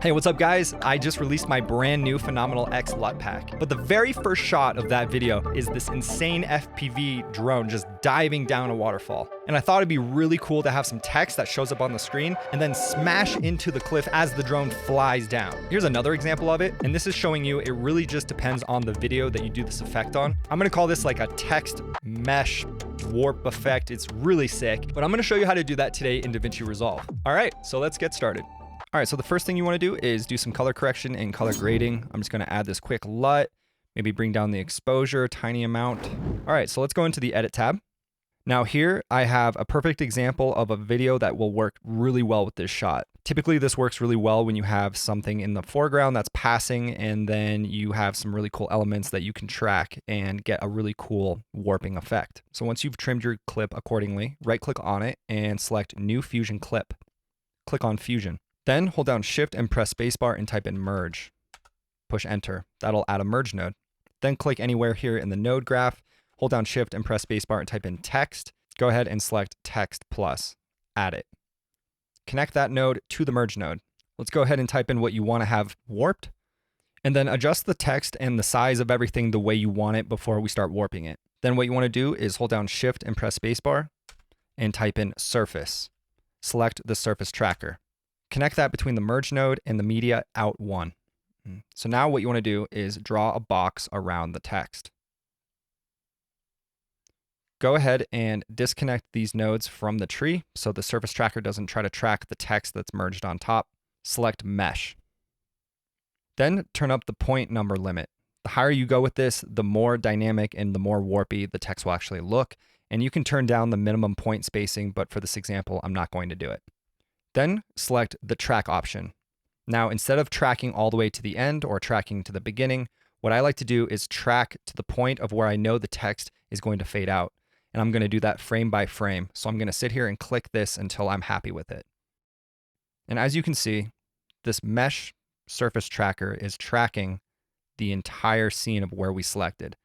Hey, what's up guys? I just released my brand new Phenomenal X LUT pack. But the very first shot of that video is this insane FPV drone just diving down a waterfall. And I thought it'd be really cool to have some text that shows up on the screen and then smash into the cliff as the drone flies down. Here's another example of it. And this is showing you it really just depends on the video that you do this effect on. I'm gonna call this like a text mesh warp effect. It's really sick, but I'm gonna show you how to do that today in Davinci Resolve. All right, so let's get started. All right, so the first thing you want to do is do some color correction and color grading. I'm just going to add this quick LUT, maybe bring down the exposure a tiny amount. All right, so let's go into the edit tab. Now here I have a perfect example of a video that will work really well with this shot. Typically this works really well when you have something in the foreground that's passing and then you have some really cool elements that you can track and get a really cool warping effect. So once you've trimmed your clip accordingly, right click on it and select New Fusion Clip. Click on Fusion. Then hold down Shift and press spacebar and type in merge. Push enter. That'll add a merge node. Then click anywhere here in the node graph, hold down Shift and press spacebar and type in text. Go ahead and select text plus. Add it. Connect that node to the merge node. Let's go ahead and type in what you want to have warped. And then adjust the text and the size of everything the way you want it before we start warping it. Then what you want to do is hold down Shift and press spacebar and type in surface. Select the surface tracker. Connect that between the merge node and the media out one. So now what you want to do is draw a box around the text. Go ahead and disconnect these nodes from the tree so the surface tracker doesn't try to track the text that's merged on top. Select mesh. Then turn up the point number limit. The higher you go with this, the more dynamic and the more warpy the text will actually look. And you can turn down the minimum point spacing, but for this example, I'm not going to do it. Then select the track option. Now, instead of tracking all the way to the end or tracking to the beginning, what I like to do is track to the point of where I know the text is going to fade out. And I'm going to do that frame by frame. So I'm going to sit here and click this until I'm happy with it. And as you can see, this mesh surface tracker is tracking the entire scene of where we selected.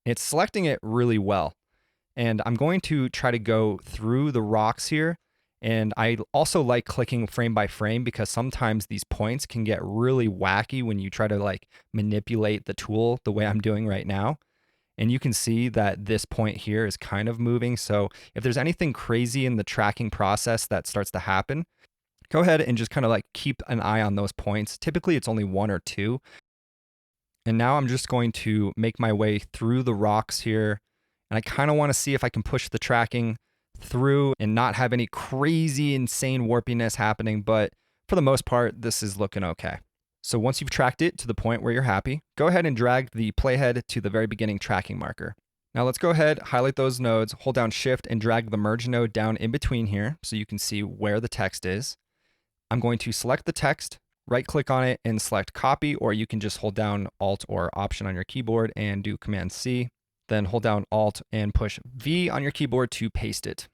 It's selecting it really well. And I'm going to try to go through the rocks here. And I also like clicking frame by frame because sometimes these points can get really wacky when you try to like manipulate the tool the way I'm doing right now. And you can see that this point here is kind of moving. So if there's anything crazy in the tracking process that starts to happen, go ahead and just kind of like keep an eye on those points. Typically it's only one or two. And now I'm just going to make my way through the rocks here. And I kind of want to see if I can push the tracking through and not have any crazy insane warpiness happening, but for the most part this is looking okay. So once you've tracked it to the point where you're happy, go ahead and drag the playhead to the very beginning tracking marker. Now let's go ahead, highlight those nodes, hold down Shift and drag the merge node down in between here so you can see where the text is. I'm going to select the text, right click on it and select copy, or you can just hold down Alt or Option on your keyboard and do Command C. Then hold down Alt and push V on your keyboard to paste it.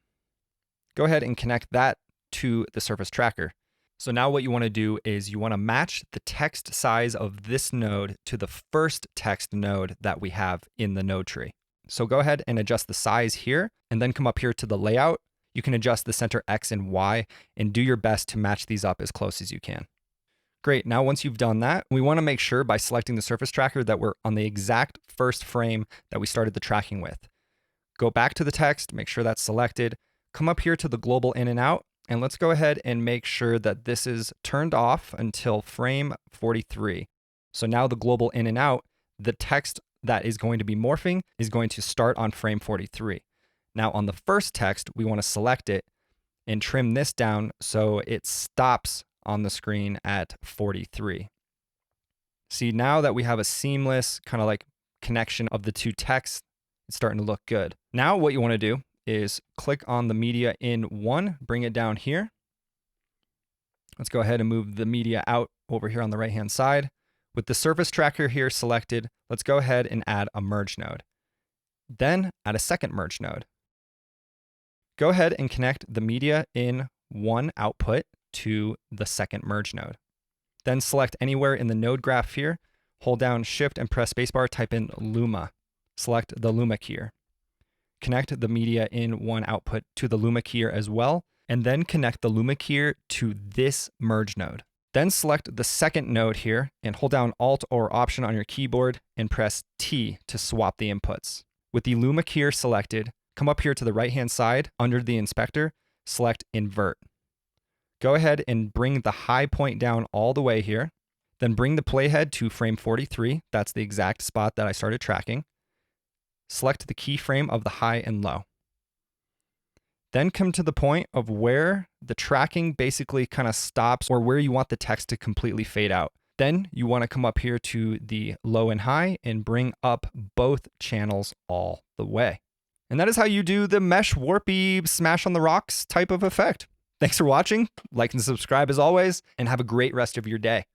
Go ahead and connect that to the surface tracker. So now what you want to do is you want to match the text size of this node to the first text node that we have in the node tree. So go ahead and adjust the size here and then come up here to the layout. You can adjust the center X and Y and do your best to match these up as close as you can. Great, now once you've done that, we want to make sure by selecting the surface tracker that we're on the exact first frame that we started the tracking with. Go back to the text, make sure that's selected, come up here to the global in and out, and let's go ahead and make sure that this is turned off until frame 43. So now the global in and out, the text that is going to be morphing is going to start on frame 43. Now on the first text, we want to select it and trim this down so it stops on the screen at 43. See, now that we have a seamless kind of like connection of the two texts, it's starting to look good. Now what you want to do is click on the media in one, bring it down here. Let's go ahead and move the media out over here on the right hand side. With the surface tracker here selected, let's go ahead and add a merge node. Then add a second merge node. Go ahead and connect the media in one output to the second merge node. Then select anywhere in the node graph here, hold down Shift and press spacebar, type in Luma. Select the Luma keyer. Connect the media in one output to the Luma keyer as well, and then connect the Luma keyer to this merge node. Then select the second node here and hold down Alt or Option on your keyboard and press T to swap the inputs. With the Luma keyer selected, come up here to the right-hand side under the inspector, select Invert. Go ahead and bring the high point down all the way here. Then bring the playhead to frame 43. That's the exact spot that I started tracking. Select the keyframe of the high and low. Then come to the point of where the tracking basically kind of stops or where you want the text to completely fade out. Then you want to come up here to the low and high and bring up both channels all the way. And that is how you do the mesh warpy smash on the rocks type of effect. Thanks for watching. Like and subscribe as always, and have a great rest of your day.